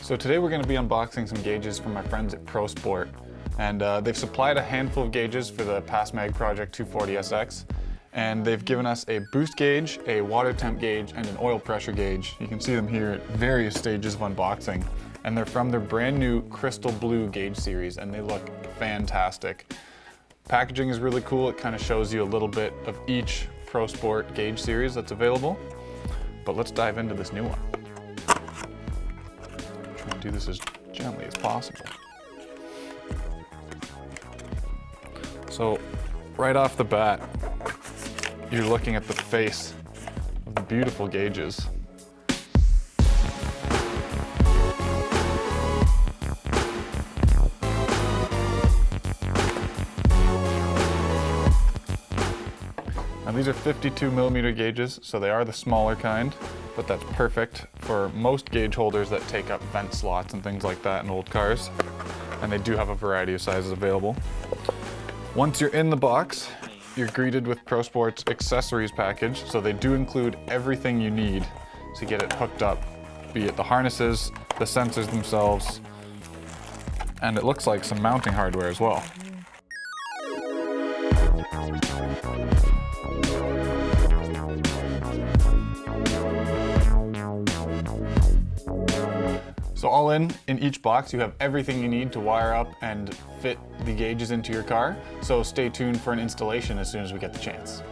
So today we're going to be unboxing some gauges from my friends at Prosport, and they've supplied a handful of gauges for the PASMAG Project 240SX, and they've given us a boost gauge, a water temp gauge, and an oil pressure gauge. You can see them here at various stages of unboxing, and they're from their brand new crystal blue gauge series, and they look fantastic. Packaging is really cool. It kind of shows you a little bit of each Prosport gauge series that's available, but let's dive into this new one. Try and do this as gently as possible. So right off the bat, you're looking at the face of the beautiful gauges. Now these are 52mm gauges, so they are the smaller kind, but that's perfect for most gauge holders that take up vent slots and things like that in old cars. And they do have a variety of sizes available. Once you're in the box, you're greeted with Prosport's accessories package, so they do include everything you need to get it hooked up, be it the harnesses, the sensors themselves, and it looks like some mounting hardware as well. So all in each box, you have everything you need to wire up and fit the gauges into your car. So stay tuned for an installation as soon as we get the chance.